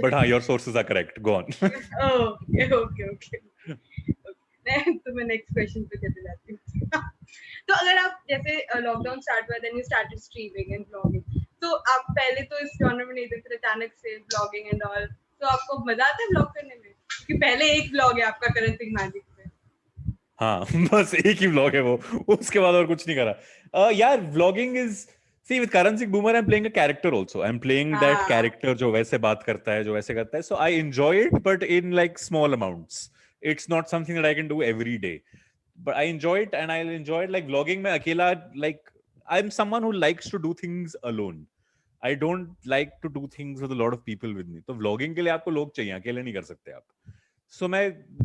But हाँ, your sources are correct. Go on. Oh, okay. तो मैं नेक्स्ट क्वेश्चन पे चले जाती हूँ. तो अगर आप जैसे लॉकडाउन स्टार्ट हुआ then you started streaming and blogging, तो आप पहले तो इस जॉनर में नहीं थे, फिर अचानक से ब्लॉगिंग एंड ऑल, तो आपको मजा आता है ब्लॉग करने में? क्योंकि पहले एक ब्लॉग है आपका करण सिंह मैजिक पे. हाँ, बस एक ही ब्लॉग है वो, उसके बाद और कुछ नहीं करा. यार vlogging is See, with Karan Singh Boomer, I'm playing a character also. I'm playing that character जो वैसे बात करता है, जो वैसे करता है. So I enjoy it, but in like small amounts. It's not something that I can do every day. But I enjoy it, and I'll enjoy it. Like vlogging में अकेला, like I'm someone who likes to do things alone. I don't like to do things with a lot of people with me. तो vlogging के लिए आपको लोग चाहिए, अकेले नहीं कर सकते आप. So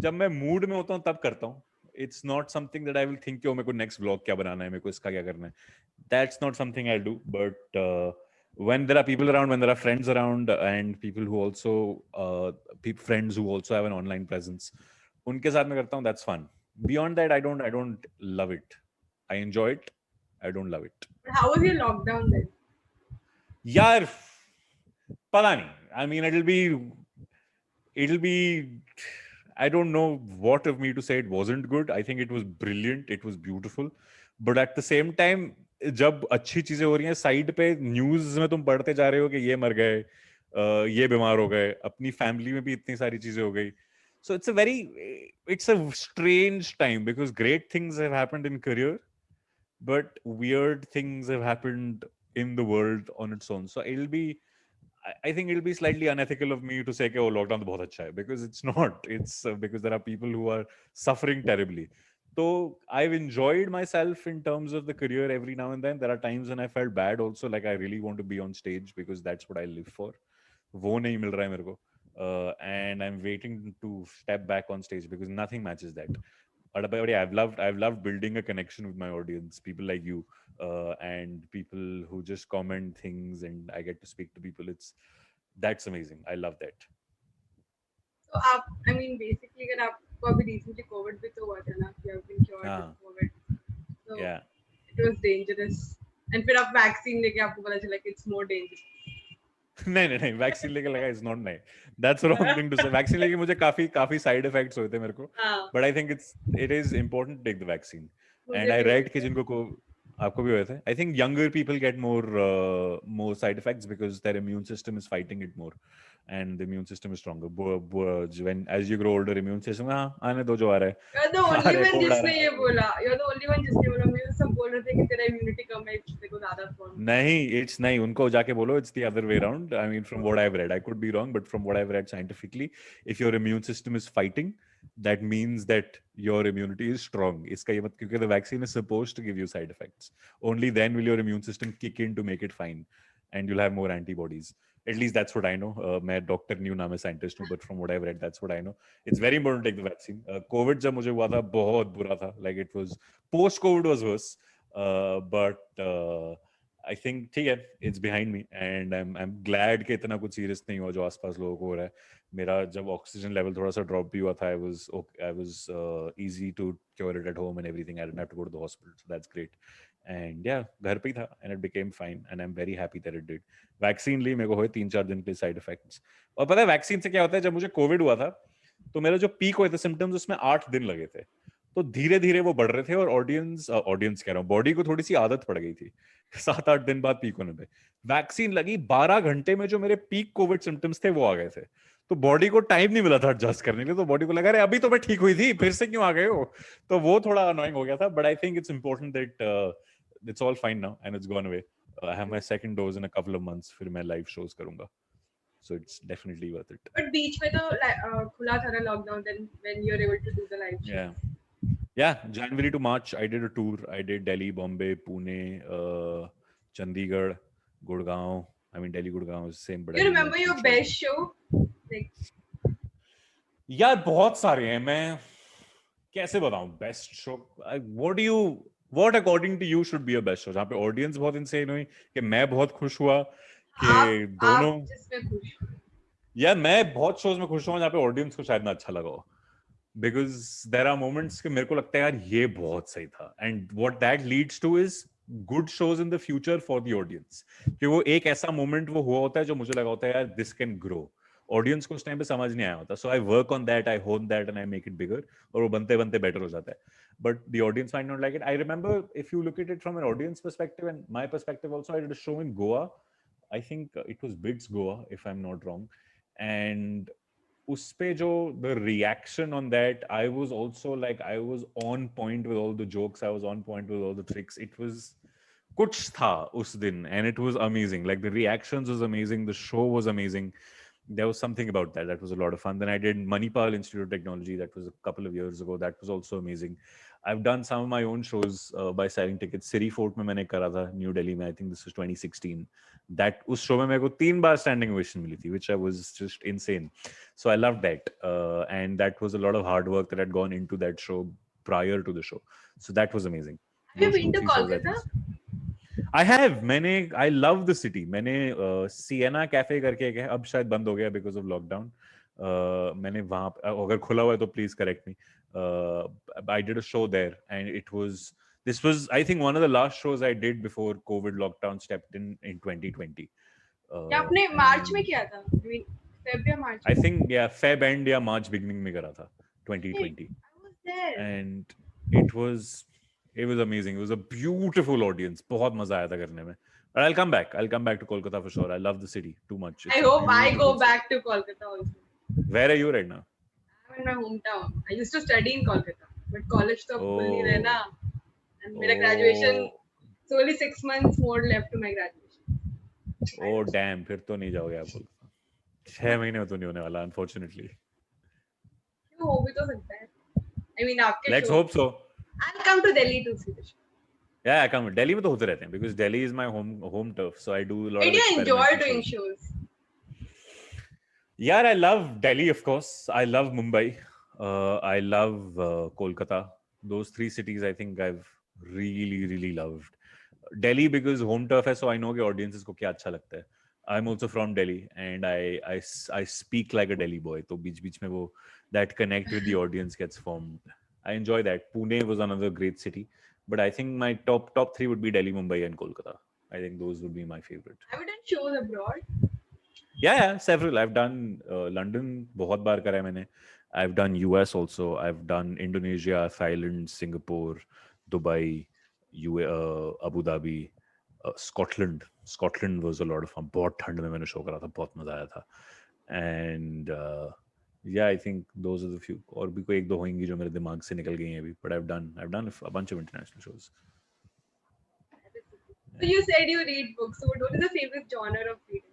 जब मैं mood में होता हूँ तब करता हूँ. It's not something that I will think कि मेरे को next vlog क्या बनाना है, मेरे को इसका क्या करना है. That's not something I do. But when there are people around, when there are friends around, and people who also friends who also have an online presence, उनके साथ में करता हूँ. That's fun. Beyond that, I don't love it. I enjoy it. I don't love it. How was your lockdown then? यार पता नहीं. I mean, it'll be I don't know what of me to say it wasn't good. I think it was brilliant. It was beautiful. But at the same time, जब अच्छी चीजें हो रही हैं side पे न्यूज में तुम पढ़ते जा रहे हो कि ये मर गए, ये बीमार हो गए, अपनी फैमिली में भी इतनी सारी चीजें हो गई. So it's a strange time because great things have happened in career, but weird things have happened in the world on its own. So I think it'll be slightly unethical of me to say कि lockdown तो बहुत अच्छा है, because it's not. It's because there are people who are suffering terribly. So I've enjoyed myself in terms of the career every now and then. There are times when I felt bad also, like I really want to be on stage because that's what I live for. वो नहीं मिल रहा है मेरे को. And I'm waiting to step back on stage because nothing matches that. But I've loved building a connection with my audience, people like you, and people who just comment things, and I get to speak to people. That's amazing. I love that. So I mean basically अगर आपको अभी recently COVID भी तो हुआ था ना, you have been cured with COVID. So yeah, it was dangerous. And फिर आप vaccine लेके आपको पता चला कि it's more dangerous. नहीं वैक्सीन लेके लगा is not nice. That's wrong thing to say. Vaccine लेके मुझे काफी साइड इफेक्ट्स हुए थे मेरे को, but I think it is important to take the vaccine. And I read कि जिनको आपको भी हुए थे, I think younger people get more side effects because their immune system is fighting it more and the immune system is stronger. When as you grow older, immune system आने दो जो आ रहा है. You're the only one जिसने ये बोला. You're the only one जिसने बोला. मुझे सब बोल रहे थे कि तेरा immunity कम है, इसलिए को ज़्यादा form. नहीं उनको जाके बोलो it's the other way around. I mean, from what I've read, I could be wrong, but from what I've read scientifically, if your immune system is fighting, that means that your immunity is strong. इसका ये मत, क्योंकि the vaccine is supposed to give you side effects. Only then will your immune system kick in to make it fine, and you'll have more antibodies. At least that's what I know. मैं doctor नहीं हूँ ना मैं scientist हूँ, but from what I've read, that's what I know. It's very important to take the vaccine. COVID जब मुझे हुआ था बहुत बुरा था. Like it was post-COVID was worse, but I think ठीक है, it's behind me, and I'm glad कि इतना कुछ serious नहीं हुआ जो आसपास लोगों को हो रहा है. मेरा जब ऑक्सीजन लेवल थोड़ा सा ड्रॉप भी हुआ था, I was easy to cure it at home and everything. I didn't have to go to the hospital, so that's great. And yeah, घर पे ही था, and it became fine, and I'm very happy that it did. Vaccine ली, मेरे को हुए 3-4 दिन के side effects. और पता है वैक्सीन से क्या होता है, जब मुझे कोविड हुआ था तो मेरा जो पीक हुए थे सिम्टम्स, उसमें 8 दिन लगे थे. तो धीरे धीरे वो बढ़ रहे थे, और ऑडियंस कह रहा हूँ, बॉडी को थोड़ी सी आदत पड़ गई थी 7-8 दिन बाद पीक होने पे. वैक्सीन लगी 12 घंटे में जो मेरे पीक कोविड सिम्टम्स थे वो आ गए थे. तो बॉडी को टाइम नहीं मिला था एडजस्ट करने के लिए. तो बॉडी को लगा, अरे अभी तो मैं ठीक हुई थी, फिर से क्यों आ गए हो. तो वो थोड़ा अनोइंग हो गया था. But I think it's important that it's all fine now and it's gone away. I have my second dose in a couple of months. फिर मैं live shows करूंगा. so it's definitely worth it. But beach में तो खुला था ना lockdown, then when you're able to do the live shows. Yeah, January to March I did a tour. I did Delhi, Bombay, Pune, Chandigarh, Gurgaon. I mean Delhi, Gurgaon is same, but You remember your best show? Like, यार बहुत सारे हैं, मैं कैसे बताऊं best show. What according to you should be a best show जहाँ पे audience बहुत इंसेन हुई, कि मैं बहुत खुश हुआ, कि दोनों. आप जिसमें खुश हो. यार मैं बहुत शोज में खुश हुआ जहाँ पे ऑडियंस को शायद ना अच्छा लगा हो, बिकॉज देयर आर मोमेंट्स कि मेरे को लगता है यार ये बहुत सही था, and what that leads two is good shows in the future for the audience. कि वो एक ऐसा मोमेंट वो हुआ होता है जो मुझे लगा होता है यार दिस कैन ग्रो. ऑडियंस को उस टाइम पे समझ नहीं आया होता, सो आई वर्क ऑन दैट, आई होन that and I make it bigger, और वो बनते बनते बेटर हो जाता है. But the audience might not like it. I remember if you look at it from an audience perspective and my perspective also, I did a show in Goa. I think it was bits Goa if I am not wrong, and उस पे जो the reaction on that, I was also like, I was on point with all the jokes, I was on point with all the tricks. It was kuch tha us din, and it was amazing. Like the reactions was amazing, the show was amazing. There was something about that was a lot of fun. Then I did Manipal Institute of Technology, that was a couple of years ago, that was also amazing. I've done some of my own shows by selling tickets. Siri Fort में मैंने करा था New Delhi में, I think this was 2016. That उस show में मेरे को 3 बार standing ovation मिली थी, which I was just insane. So I loved that, and that was a lot of hard work that had gone into that show prior to the show. So that was amazing. Have you been to Kolkata? I have. I love the city. मैंने Sienna Cafe करके एक है, अब शायद बंद हो गया because of lockdown. मैंने वहाँ अगर खुला हुआ है तो please correct me. I did a show there, and this was I think one of the last shows I did before COVID lockdown stepped in 2020. क्या आपने मार्च में किया था? Feb या March? I think Feb end या March beginning में करा था 2020. I was there. And it was amazing. It was a beautiful audience. बहुत मजा आया था करने में. But I'll come back to Kolkata for sure. I love the city too much. I hope I go back to Kolkata also. Where are you right now? I'm in my hometown. I used to study in Kolkata, but college तो खुल नहीं रहा ना. And मेरा graduation, so only 6 months more left to my graduation. Oh damn, फिर तो नहीं जाओगे आप Kolkata. 6 महीने में तो नहीं होने वाला, unfortunately. क्यों, हो भी तो सकता है. I mean आपके Let's hope so. I'll come to Delhi to see the show. Yeah, I come. Delhi में तो होते रहते हैं because Delhi is my home turf, so I do a lot of. Did you enjoy doing shows? Yeah, I love Delhi, of course. I love Mumbai. I love Kolkata. Those 3 cities, I think I've really, really loved. Delhi because home turf है, so I know कि audiences को क्या अच्छा लगता है. I'm also from Delhi, and I speak like a Delhi boy. तो बीच में वो that connect with the audience gets formed. I enjoy that. Pune was another great city, but I think my top 3 would be Delhi, Mumbai, and Kolkata. I think those would be my favorite. Have you done shows abroad? Yeah, several. I've done London बहुत बार करा है मैंने. I've done US also. I've done Indonesia, Thailand, Singapore, Dubai, Abu Dhabi, Scotland. Scotland was a lot of fun. बहुत ठंड में मैंने show करा था, बहुत मजा आया था. And yeah, I think those are the few. और भी कोई 1-2 होंगी जो मेरे दिमाग से निकल गई हैं अभी. But I've done a bunch of international shows. So you said you read books. So what is the favorite genre of reading?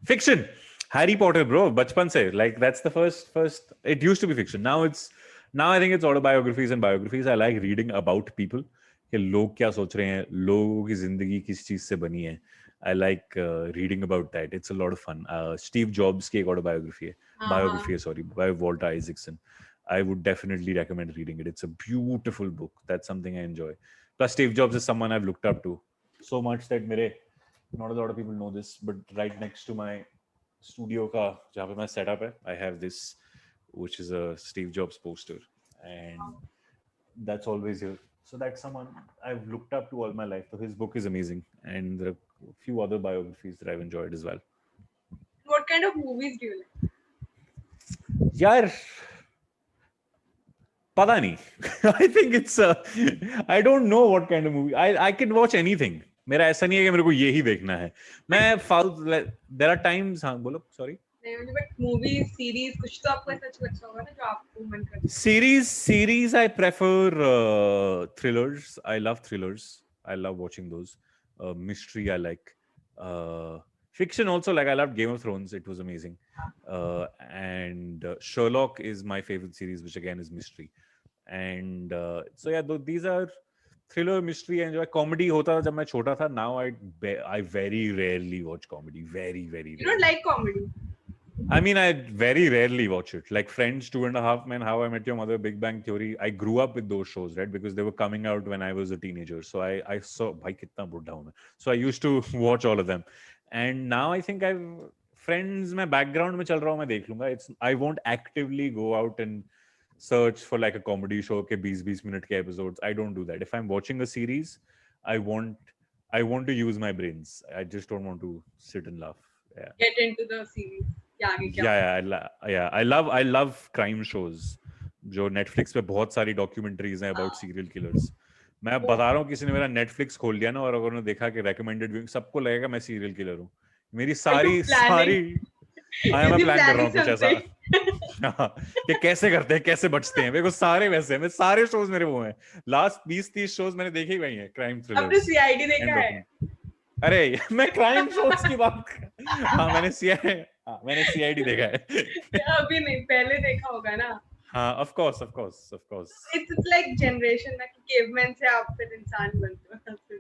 Fiction. Harry Potter, bro. बचपन से. Like that's the first. It used to be fiction. Now I think it's autobiographies and biographies. I like reading about people. कि लोग क्या सोच रहे हैं, लोगों की जिंदगी किस चीज से बनी है. I like reading about that. It's a lot of fun. Steve Jobs की एक autobiography है. Biography, sorry, by Walter Isaacson. I would definitely recommend reading it. It's a beautiful book. That's something I enjoy. Plus, Steve Jobs is someone I've looked up to so much that not a lot of people know this, but right next to my studio ka jahan pe main set up hai, I have this, which is a Steve Jobs poster, and that's always here. So that's someone I've looked up to all my life. So his book is amazing, and there are a few other biographies that I've enjoyed as well. What kind of movies do you like? Yaar, pata nahi. I think it's I don't know what kind of movie. I can watch anything. मेरा ऐसा नहीं है कि मेरे को यही देखना है. मैं there are times. हाँ बोलो, sorry. But movies, series, कुछ तो आपको ऐसा अच्छा होगा ना जो आपको मन करता है. Series I prefer thrillers. I love thrillers. I love watching those. Mystery I like. Fiction also, like I loved Game of Thrones. It was amazing. And Sherlock is my favorite series, which again is mystery. And so yeah, these are thriller, mystery, and जो comedy होता था जब मैं छोटा था. Now I very rarely watch comedy. Very You rarely. don't like comedy? I mean, I very rarely watch it. Like Friends, 2.5 Men, How I Met Your Mother, Big Bang Theory. I grew up with those shows, right? Because they were coming out when I was a teenager. So I saw, bhai kitna buddha hu main. So I used to watch all of them. And now I think Friends mein background mein chal raha hu, main dekh lunga. I won't actively go out and search for like a comedy show ke 20 minute ke episodes. I don't do that. If I'm watching a series, I want to use my brains. I just don't want to sit and laugh. Yeah. Get into the series. I love crime shows. जो Netflix पे बहुत सारी documentaries हैं about serial killers. मैं अब बता रहा हूँ, किसी ने मेरा Netflix खोल लिया ना और अगर उन्होंने देखा कि recommended viewing, सबको लगेगा मैं serial killer हूँ. मेरी सारी मैं प्लान कर रहा हूँ कुछ ऐसा कि कैसे करते हैं, कैसे बचते हैं. मेरे को सारे वैसे हैं, सारे शोज मेरे वो हैं. लास्ट 20-30 शोज मैंने देखे ही वही हैं, क्राइम थ्रिलर्स. आपने सीआईडी देखा है? अरे मैं क्राइम शोज की बात मैंने सीआईडी देखा है. अभी नहीं, पहले देखा होगा ना. हाँ, of course. It's like generation ना कि caveman से आप फिर इंसान बनते हो.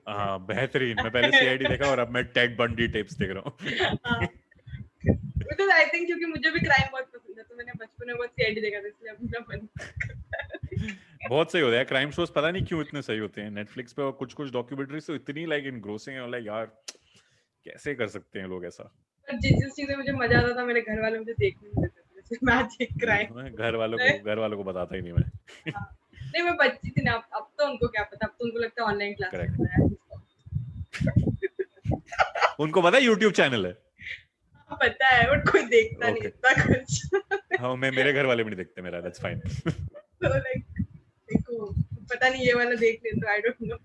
हाँ, बेहतरीन. मैं पहले सीआईडी देखा और अब मैं टेड बंडी टेप्स देख रहा हूँ. Because I think क्योंकि मुझे भी क्राइम बहुत पसंद है, तो मैंने बचपन में बहुत सीआईडी देखा था, इसलिए अब मेरा मन बहुत सही होता है क्राइम शोज. पता नहीं क्यों इतने सही होते हैं नेटफ्लिक्स पे. और कुछ डॉक्यूमेंट्रीज तो इतनी लाइक इनग्रोसिंग है, लाइक यार कैसे कर सकते हैं लोग ऐसा. जिस चीज में मुझे मजा आता था, मेरे घर वाले मुझे देखने नहीं देते थे. जैसे मैजिक क्राइम, घर वालों को बताता ही नहीं मैं. नहीं, मैं बच्ची थी ना. अब तो उनको क्या पता, अब तो उनको लगता है ऑनलाइन क्लास है. उनको पता है YouTube चैनल है. पता है, और कोई देखता नहीं इतना कुछ. हाँ, मेरे घर वाले भी नहीं देखते मेरा. That's fine. तो लाइक देखो, पता नहीं ये वाला देख ले तो I don't know.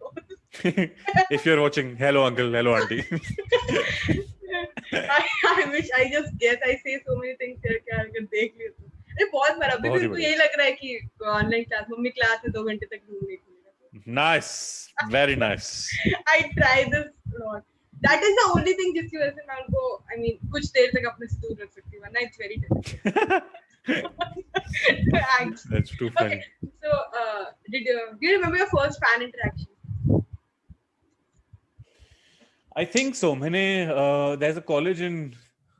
If you're watching, hello uncle, hello auntie. I wish I just guess. I say so many things here कि अगर देख ले तो. अरे बहुत बार अभी भी यही लग रहा है कि ऑनलाइन क्लास, मम्मी क्लास में 2 घंटे तक ढूंढ नहीं खुलेगा. Nice, very nice. I try this lot. That is the only thing जिसकी वजह से मैं उनको, I mean, कुछ देर तक अपने से दूर रख सकती हूँ, वरना it's very difficult. That's too funny. Okay, so do you remember your first fan interaction? I think so. There's a college in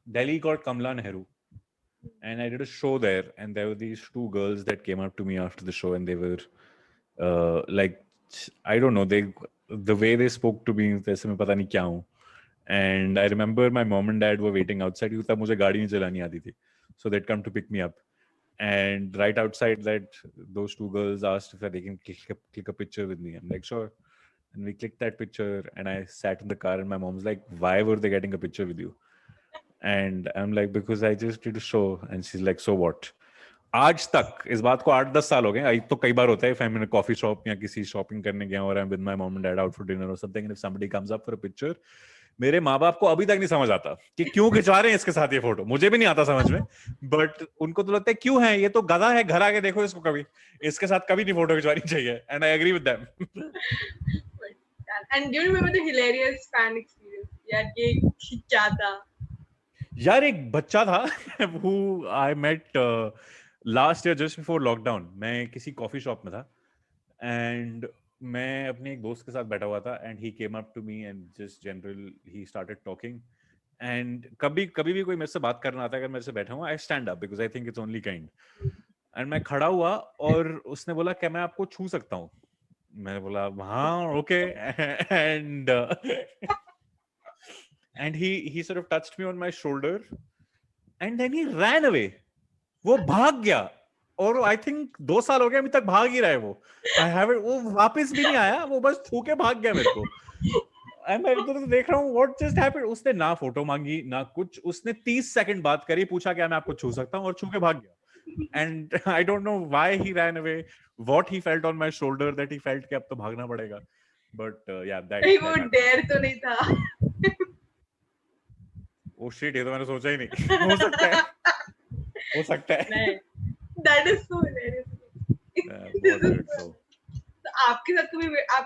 Delhi called Kamla Nehru, and I did a show there, and there were these 2 girls that came up to me after the show, and they were like, I don't know, the way they spoke to me, जैसे मैं पता नहीं क्या हूँ. And I remember my mom and dad were waiting outside, क्योंकि तब मुझे गाड़ी नहीं चलानी आती थी. So they'd come to pick me up. And right outside that, those 2 girls asked if they can click a picture with me. I'm like, sure. And we clicked that picture, and I sat in the car, and my mom's like, why were they getting a picture with you? And I'm like, because I just did a show. And she's like, so what? आज तक इस बात को 8-10 साल हो गए. तो कई बार होता है, if I'm in a coffee shop या किसी शॉपिंग करने गया और I'm with my mom and dad out for dinner or something, and if somebody comes up for a picture, मेरे माँ बाप को अभी तक नहीं समझ आता कि क्यों खिंचवा रहे हैं इसके साथ ये फोटो. मुझे भी नहीं आता समझ में, बट उनको तो लगता है क्यों है ये, तो गधा है, घर आके देखो इसको, कभी इसके साथ कभी नहीं फोटो खिंचवानी चाहिए. And I agree with them. And do you remember the hilarious fan experience? यार ये क्या था? यार एक बच्चा था who I met last year just before lockdown. मैं किसी कॉफी शॉप में था, and मैं अपने एक दोस्त के साथ बैठा हुआ था, and he came up to me and just general he started talking. And कभी भी कोई मेरे से बात करना आता है, अगर मेरे से बैठा हुआ, I stand up because I think it's only kind. And मैं खड़ा हुआ और उसने बोला क्या मैं आपको छू सकता हूँ? मैंने बोला हाँ, okay. And he sort of touched me on my shoulder, and then he ran away. वो भाग गया, और I think 2 साल हो गए अभी तक भाग ही रहा है वो. वो वापस भी नहीं आया, वो बस छू के भाग गया मेरे को. मैं इधर देख रहा हूँ what just happened. उसने ना फोटो मांगी ना कुछ, उसने 30 सेकंड बात करी, पूछा क्या मैं आपको छू सकता हूँ, और छू के भाग गया. And I don't know why he ran away, what he felt on my shoulder that he felt कि अब तो भागना पड़ेगा. But yeah, that वो dare तो नहीं था. Oh shit, ये तो मैंने सोचा ही नहीं. हो सकता है. That is so hilarious. तो आपके साथ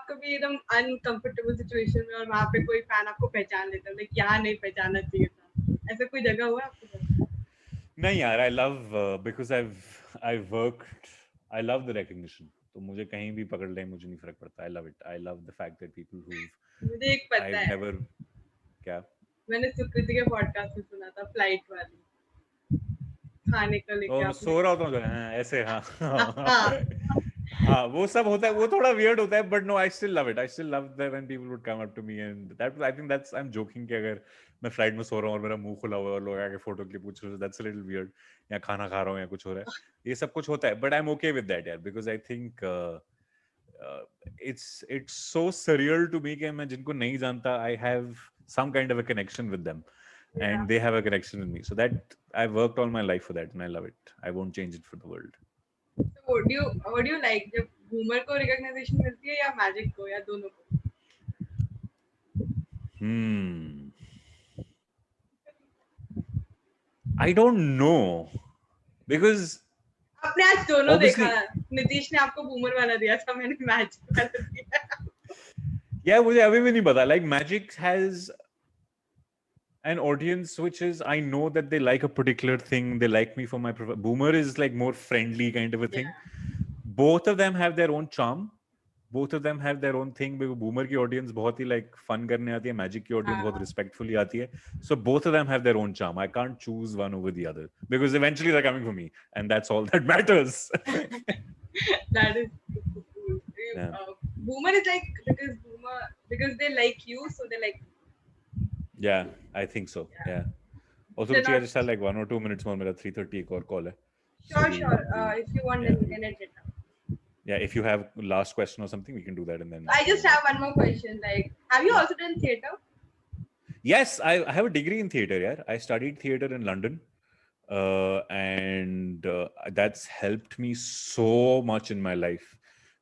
कभी एकदम अनकंफर्टेबल सिचुएशन में और वहाँ पे कोई फैन आपको पहचान लेता है, लाइक यहाँ नहीं पहचानना चाहिए था? ऐसा कोई जगह हुआ है आपके साथ? नहीं यार, I love because I've worked, I love the recognition. तो मुझे कहीं भी पकड़ ले मुझे नहीं फर्क पड़ता. I love it. I love the fact that people who've मुझे एक पता I've है, never क्या मैंने सुकृति के पॉडकास्ट में सुना था, फ्लाइट वाली, खाने को लेके मैं आपने। सो रहा होता हूँ ऐसे हाँ हाँ हाँ वो सब होता है, वो थोड़ा weird होता है, but no, I still love it. I still love that when people would come up to me and that I think that's I'm joking कि अगर मैं फ्लाइट में सो रहा हूँ और मेरा मुंह खुला हुआ है और लोग आके फोटो क्लिप पूछ रहे हैं, that's a little weird. या खाना खा रहा हूँ या कुछ हो रहा है, ये सब कुछ होता है, but I'm okay with that यार, because I think it's so surreal to me कि मैं जिनको नहीं जानता, I have some kind of a connection with them. And they have a connection with me, so that I've worked all my life for that and I love it. I won't change it for the world. So what do you like, जब boomer को recognition मिलती है या magic को या दोनों को? I don't know because आपने आज दोनों obviously देखा, नीतीश ने आपको बूमर वाला दिया था, मैंने मैजिक वाला दिया। yeah, मुझे अभी भी नहीं पता. Like Magic has an audience which is, I know that they like a particular thing, they like me for my Boomer is like more friendly kind of a thing. Both of them have their own charm, both of them have their own thing. because Boomer की audience बहुत ही like fun करने आती है, Magic की audience बहुत respectfully आती है. So both of them have their own charm. I can't choose one over the other because eventually they're coming for me and that's all that matters. That is Yeah. Boomer is like because they like you, so they like. Yeah, I think so. Yeah. Also, They're Ruchi, I not- just had like 1 or 2 minutes more. मेरा 3:30 एक और call है. Sure, So sure. If you want, then we can edit it out. yeah, if you have last question or something, we can do that and then. I just have one more question. Like, have you also done theater? Yes, I have a degree in theater. Yeah, I studied theater in London, and that's helped me so much in my life.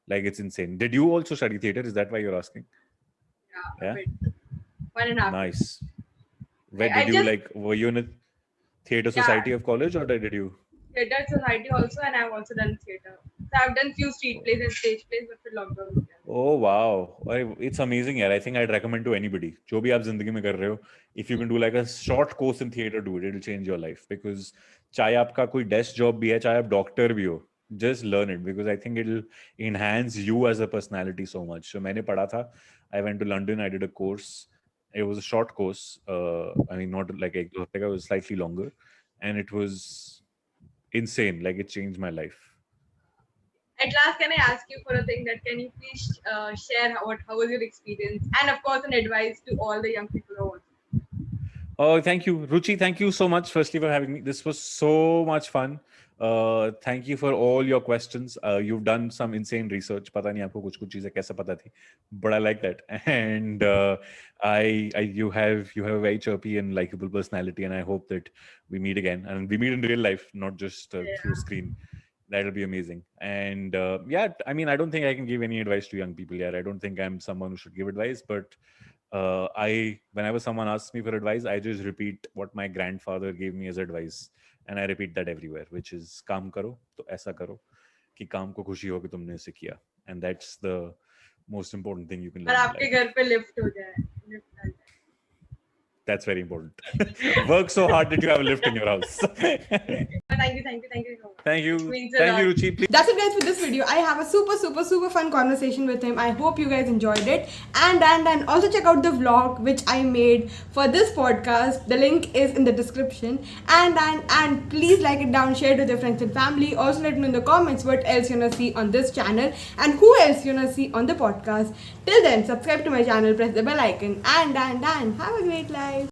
Like it's insane. Did you also study theater? Is that why you're asking? Yeah. Yeah? A bit. 1.5 Nice. Where I did you just- like? Were you in a theater society of college, or did you? Theater society also, and I've also done theater. So I've done few street plays and stage plays, but for lockdown हो गया. Oh wow, it's amazing यार. I think I'd recommend to anybody जो भी आप जिंदगी में कर रहे हो, if you can do like a short course in theater, do it. It'll change your life because चाहे आपका कोई desk job भी है, चाहे आप doctor भी हो, just learn it because I think it'll enhance you as a personality so much. So मैंने पढ़ा था, I went to London, I did a course. It was a short course. I mean not like एक दो हफ्ते का, it was slightly longer, and it was insane. Like it changed my life. At last, can I ask you for a thing that can you please share how was your experience, and of course an advice to all the young people who are watching. Oh, thank you, Ruchi. Thank you so much, firstly, for having me. This was so much fun. Thank you for all your questions. You've done some insane research. पता नहीं आपको कुछ चीजें कैसे पता थी, but I like that. And you have a very chirpy and likable personality, and I hope that we meet again and we meet in real life, not just through screen. That'll be amazing. And yeah, I mean, I don't think I can give any advice to young people here. I don't think I'm someone who should give advice, but whenever someone asks me for advice, I just repeat what my grandfather gave me as advice, and I repeat that everywhere, which is काम करो तो ऐसा करो कि काम को खुशी हो कि तुमने इसे किया, and that's the most important thing you can और learn in आपके life. घर पे लिफ्ट हो जाए, लिफ्ट आ जाए. That's very important. Work so hard that you have a lift in your house. Thank you so much. Thank you. Means a Thank you, lot. Ruchi. Please. That's it guys for this video. I have a super fun conversation with him. I hope you guys enjoyed it. And also check out the vlog which I made for this podcast. The link is in the description. And please like it down, share it with your friends and family. Also let me know in the comments what else you wanna see on this channel and who else you wanna see on the podcast. Till then, subscribe to my channel, press the bell icon and have a great life.